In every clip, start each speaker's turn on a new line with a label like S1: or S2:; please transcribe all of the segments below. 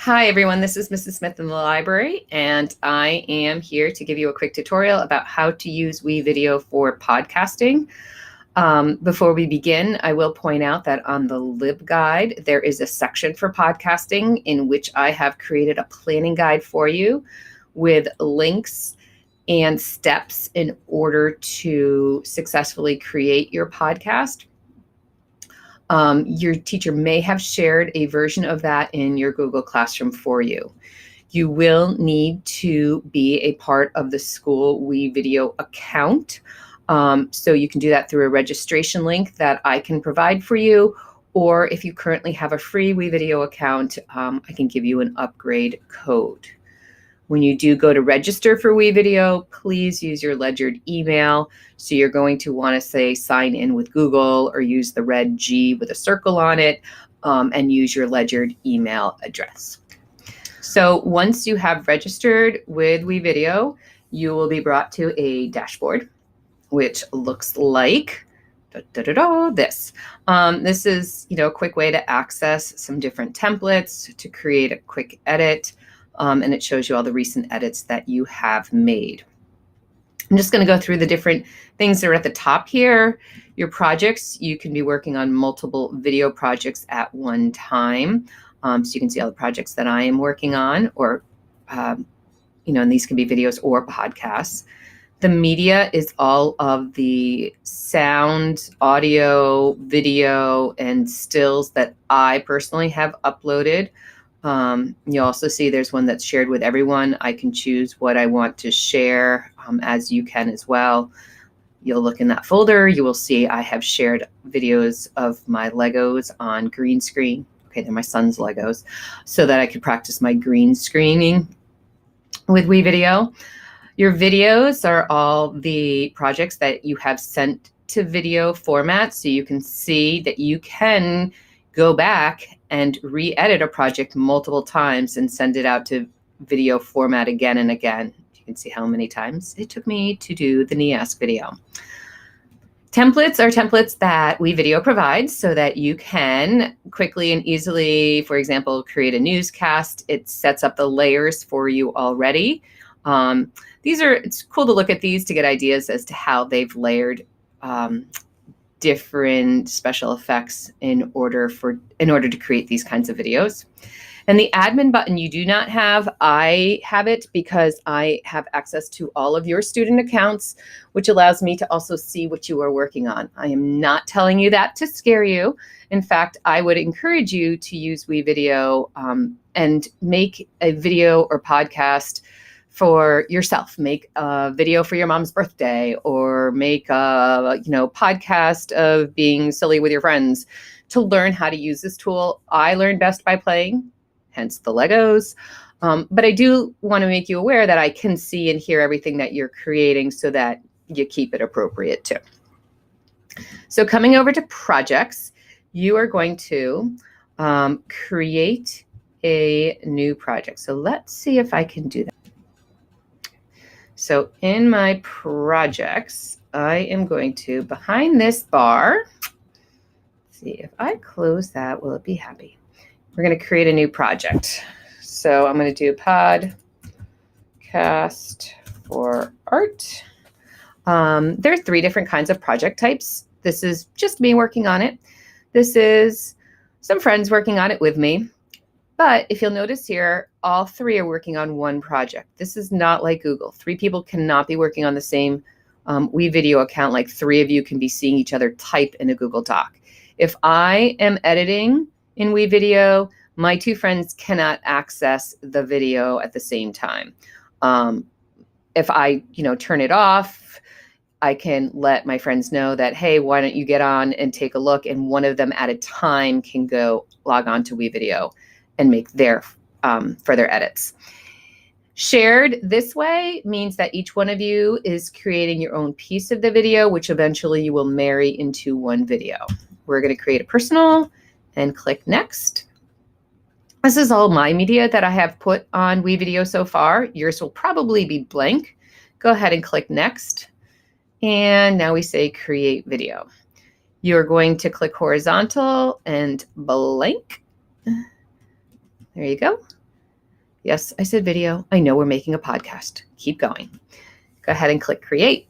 S1: Hi everyone, this is Mrs. Smith in the library, and I am here to give you a quick tutorial about how to use WeVideo for podcasting. Before we begin, I will point out that on the LibGuide, there is a section for podcasting in which I have created a planning guide for you with links and steps in order to successfully create your podcast. Your teacher may have shared a version of that in your Google Classroom for you. You will need to be a part of the school WeVideo account. So you can do that through a registration link that I can provide for you, or if you currently have a free WeVideo account, I can give you an upgrade code. When you do go to register for WeVideo, please use your ledgered email. So you're going to want to say sign in with Google or use the red G with a circle on it, and use your ledgered email address. So once you have registered with WeVideo, you will be brought to a dashboard, which looks like this. This is, a quick way to access some different templates, to create a quick edit. And it shows you all the recent edits that you have made. I'm just going to go through the different things that are at the top here. Your projects, you can be working on multiple video projects at one time. So you can see all the projects that I am working on, or, and these can be videos or podcasts. The media is all of the sound, audio, video, and stills that I personally have uploaded. You'll also see there's one that's shared with everyone. I can choose what I want to share, as you can as well. You'll look in that folder. You will see I have shared videos of my Legos on green screen. Okay, they're my son's Legos, so that I could practice my green screening with WeVideo. Your videos are all the projects that you have sent to video format, so you can see that you can go back and re-edit a project multiple times and send it out to video format again and again. You can see how many times it took me to do the NEASC video. Templates are templates that WeVideo provides so that you can quickly and easily, for example, create a newscast. It sets up the layers for you already. It's cool to look at these to get ideas as to how they've layered different special effects in order to create these kinds of videos. And the admin button you do not have. I have it because I have access to all of your student accounts, which allows me to also see what you are working on. I am not telling you that to scare you. In fact, I would encourage you to use WeVideo and make a video or podcast for yourself. Make a video for your mom's birthday, or make a podcast of being silly with your friends to learn how to use this tool. I learn best by playing, hence the Legos. But I do want to make you aware that I can see and hear everything that you're creating so that you keep it appropriate too. So coming over to projects, you are going to create a new project. So let's see if I can do that. So in my projects, I am going to, behind this bar, see if I close that, will it be happy? We're going to create a new project. So I'm going to do podcast for art. There are 3 different kinds of project types. This is just me working on it. This is some friends working on it with me. But if you'll notice here, all 3 are working on one project. This is not like Google. 3 people cannot be working on the same WeVideo account. Like 3 of you can be seeing each other type in a Google Doc. If I am editing in WeVideo, my 2 friends cannot access the video at the same time. If I, turn it off, I can let my friends know that, hey, why don't you get on and take a look? And one of them at a time can go log on to WeVideo and make their further edits. Shared this way means that each one of you is creating your own piece of the video, which eventually you will marry into one video. We're going to create a personal and click next. This is all my media that I have put on WeVideo so far. Yours will probably be blank. Go ahead and click next. And now we say create video. You're going to click horizontal and blank. There you go. Yes, I said video. I know we're making a podcast. Keep going. Go ahead and click create.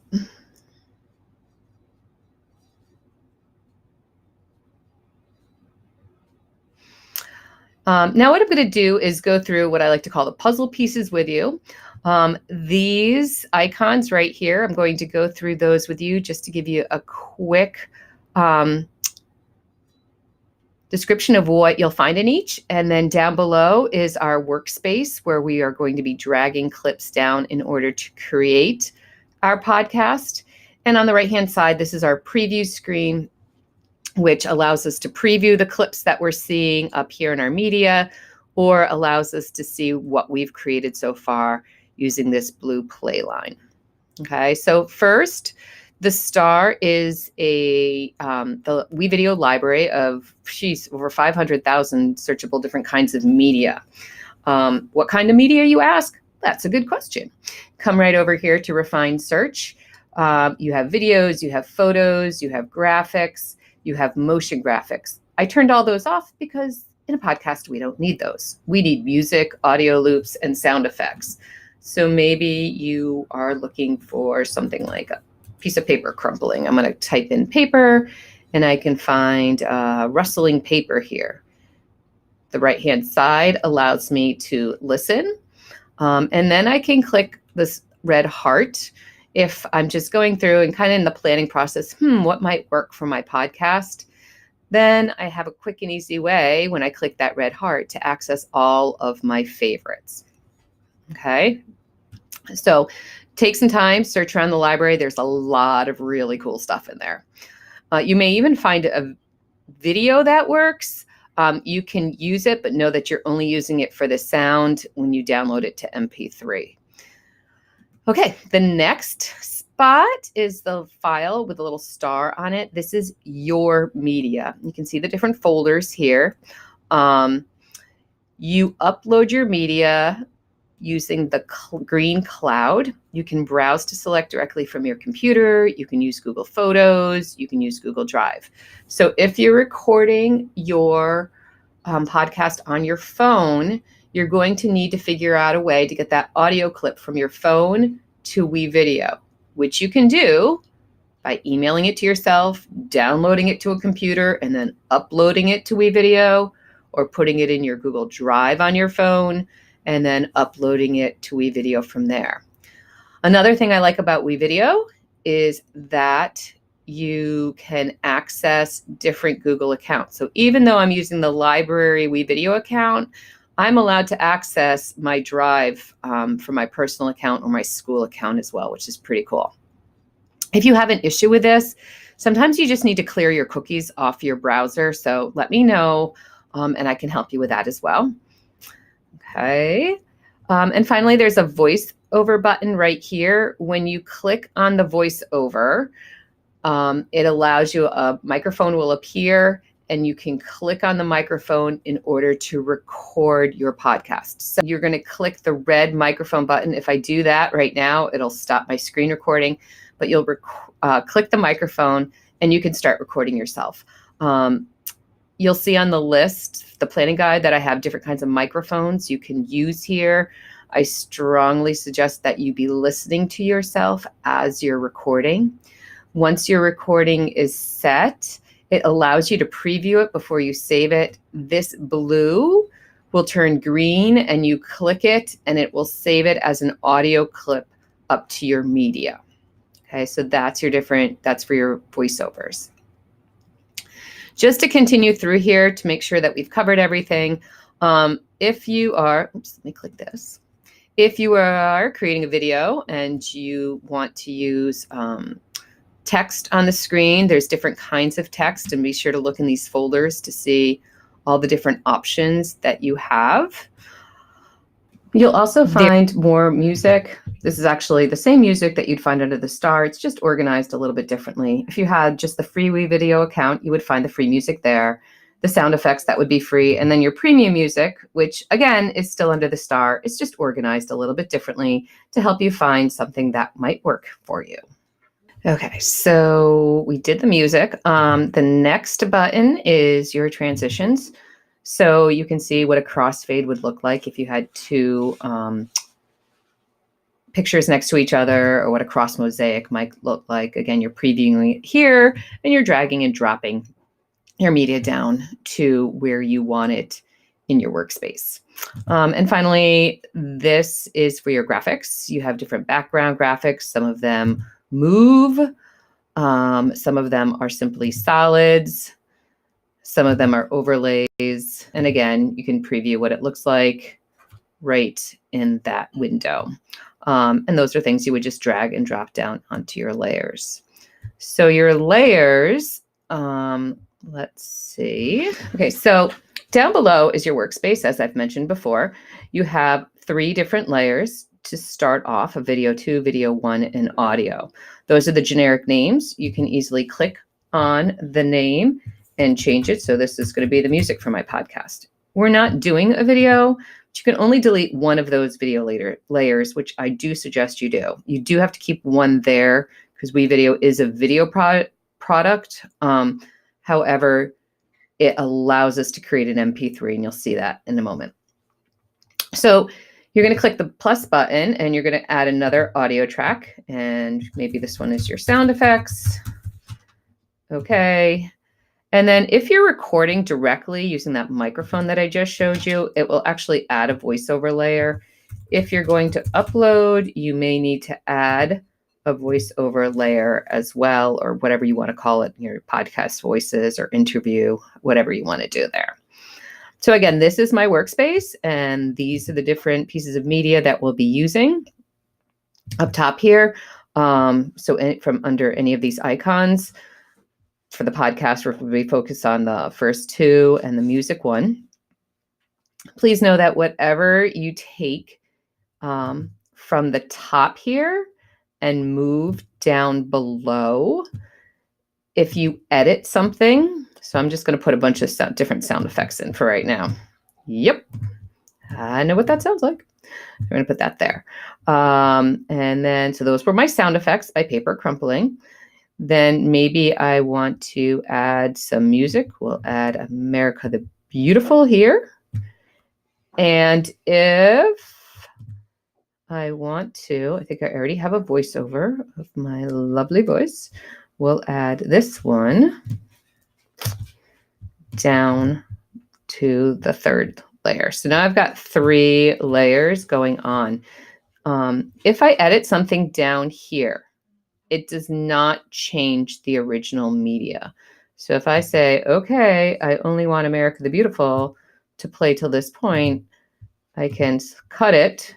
S1: Now what I'm going to do is go through what I like to call the puzzle pieces with you. These icons right here, I'm going to go through those with you just to give you a quick description of what you'll find in each. And then down below is our workspace where we are going to be dragging clips down in order to create our podcast. And on the right-hand side, this is our preview screen, which allows us to preview the clips that we're seeing up here in our media, or allows us to see what we've created so far using this blue play line. Okay, so first, the star is the WeVideo library of, over 500,000 searchable different kinds of media. What kind of media, you ask? That's a good question. Come right over here to refine search. You have videos, you have photos, you have graphics, you have motion graphics. I turned all those off because in a podcast, we don't need those. We need music, audio loops, and sound effects. So maybe you are looking for something like a piece of paper crumpling. I'm going to type in paper, and I can find rustling paper here. The right-hand side allows me to listen. And then I can click this red heart if I'm just going through and kind of in the planning process, what might work for my podcast? Then I have a quick and easy way when I click that red heart to access all of my favorites. Okay, so take some time, search around the library. There's a lot of really cool stuff in there. You may even find a video that works. You can use it, but know that you're only using it for the sound when you download it to MP3. Okay, the next spot is the file with a little star on it. This is your media. You can see the different folders here. You upload your media using the green cloud. You can browse to select directly from your computer. You can use Google Photos. You can use Google Drive. So if you're recording your podcast on your phone, you're going to need to figure out a way to get that audio clip from your phone to WeVideo, which you can do by emailing it to yourself, downloading it to a computer, and then uploading it to WeVideo, or putting it in your Google Drive on your phone, and then uploading it to WeVideo from there. Another thing I like about WeVideo is that you can access different Google accounts. So even though I'm using the library WeVideo account, I'm allowed to access my Drive from my personal account or my school account as well, which is pretty cool. If you have an issue with this, sometimes you just need to clear your cookies off your browser. So let me know, and I can help you with that as well. Okay. And finally, there's a voiceover button right here. When you click on the voiceover, it allows you, a microphone will appear, and you can click on the microphone in order to record your podcast. So you're going to click the red microphone button. If I do that right now, it'll stop my screen recording, but you'll click the microphone and you can start recording yourself. You'll see on the list, the planning guide, that I have different kinds of microphones you can use here. I strongly suggest that you be listening to yourself as you're recording. Once your recording is set, it allows you to preview it before you save it. This blue will turn green, and you click it and it will save it as an audio clip up to your media. Okay, so that's for your voiceovers. Just to continue through here to make sure that we've covered everything, if you are, let me click this. If you are creating a video and you want to use text on the screen, there's different kinds of text, and be sure to look in these folders to see all the different options that you have. You'll also find more music. This is actually the same music that you'd find under the star. It's just organized a little bit differently. If you had just the free WeVideo account, you would find the free music there. The sound effects, that would be free. And then your premium music, which again is still under the star, it's just organized a little bit differently to help you find something that might work for you. Okay, so we did the music. The next button is your transitions. So you can see what a crossfade would look like if you had two pictures next to each other, or what a cross mosaic might look like. Again, you're previewing it here and you're dragging and dropping your media down to where you want it in your workspace. And finally, this is for your graphics. You have different background graphics. Some of them move. Some of them are simply solids. Some of them are overlays. And again, you can preview what it looks like right in that window. And those are things you would just drag and drop down onto your layers. So your layers, let's see. Okay, so down below is your workspace, as I've mentioned before. You have 3 different layers to start off: a video 2, video 1, and audio. Those are the generic names. You can easily click on the name and change it. So this is going to be the music for my podcast. We're not doing a video, but you can only delete one of those video layers, which I do suggest you do. You do have to keep one there because WeVideo is a video product. However, it allows us to create an MP3, and you'll see that in a moment. So you're going to click the plus button and you're going to add another audio track, and maybe this one is your sound effects. Okay. And then if you're recording directly using that microphone that I just showed you, it will actually add a voiceover layer. If you're going to upload, you may need to add a voiceover layer as well, or whatever you want to call it, your podcast voices or interview, whatever you want to do there. So again, this is my workspace, and these are the different pieces of media that we'll be using up top here. So from under any of these icons, for the podcast, we're going to be focused on the first 2 and the music one. Please know that whatever you take from the top here and move down below, if you edit something, so I'm just going to put a bunch of different sound effects in for right now. Yep, I know what that sounds like. I'm going to put that there. And then, so those were my sound effects by Paper Crumpling. Then maybe I want to add some music. We'll add America the Beautiful here. And if I want to, I think I already have a voiceover of my lovely voice. We'll add this one down to the 3rd layer. So now I've got 3 layers going on. If I edit something down here, it does not change the original media. So if I say, okay, I only want America the Beautiful to play till this point, I can cut it,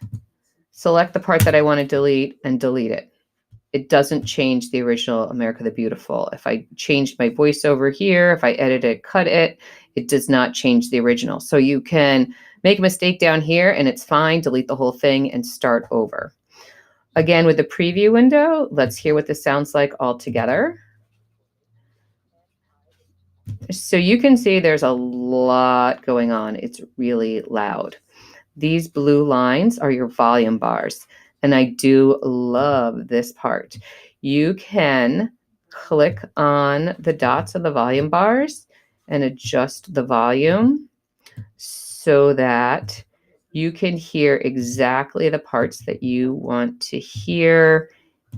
S1: select the part that I want to delete, and delete it. It doesn't change the original America the Beautiful. If I changed my voiceover here, if I edit it, cut it, it does not change the original. So you can make a mistake down here and it's fine, delete the whole thing and start over. Again, with the preview window, let's hear what this sounds like all together. So you can see there's a lot going on. It's really loud. These blue lines are your volume bars, and I do love this part. You can click on the dots of the volume bars and adjust the volume so that you can hear exactly the parts that you want to hear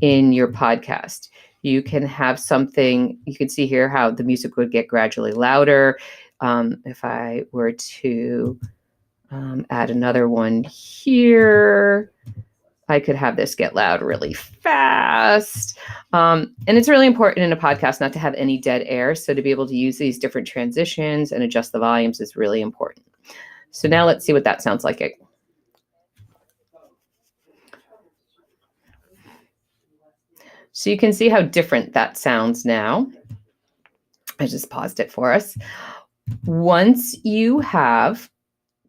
S1: in your podcast. You can have something, you can see here how the music would get gradually louder. If I were to add another one here, I could have this get loud really fast. And it's really important in a podcast not to have any dead air. So to be able to use these different transitions and adjust the volumes is really important. So now let's see what that sounds like. So you can see how different that sounds now. I just paused it for us. Once you have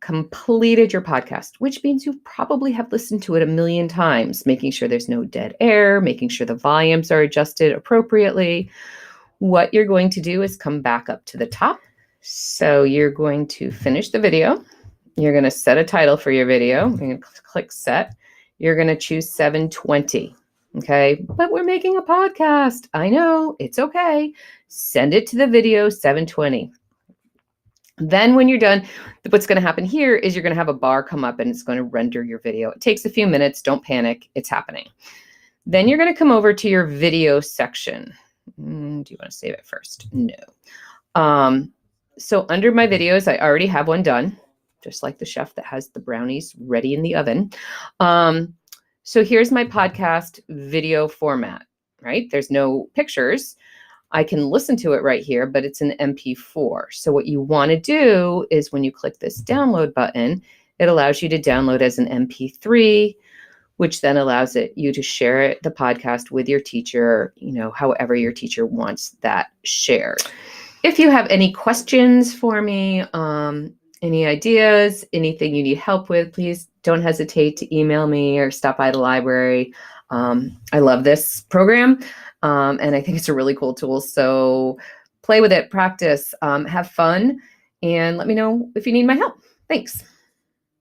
S1: completed your podcast, which means you probably have listened to it a million times, making sure there's no dead air, making sure the volumes are adjusted appropriately, what you're going to do is come back up to the top. So you're going to finish the video. You're going to set a title for your video. You're going to click set. You're going to choose 720. Okay, but we're making a podcast. I know, it's okay. Send it to the video 720. Then when you're done, what's going to happen here is you're going to have a bar come up and it's going to render your video. It takes a few minutes. Don't panic. It's happening. Then you're going to come over to your video section. Do you want to save it first? No. So under my videos, I already have one done, just like the chef that has the brownies ready in the oven. So here's my podcast video format, right? There's no pictures. I can listen to it right here, but it's an MP4. So what you want to do is when you click this download button, it allows you to download as an MP3, which then allows you to share the podcast with your teacher, however your teacher wants that shared. If you have any questions for me, any ideas, anything you need help with, please don't hesitate to email me or stop by the library. I love this program, and I think it's a really cool tool. So play with it, practice, have fun, and let me know if you need my help. Thanks.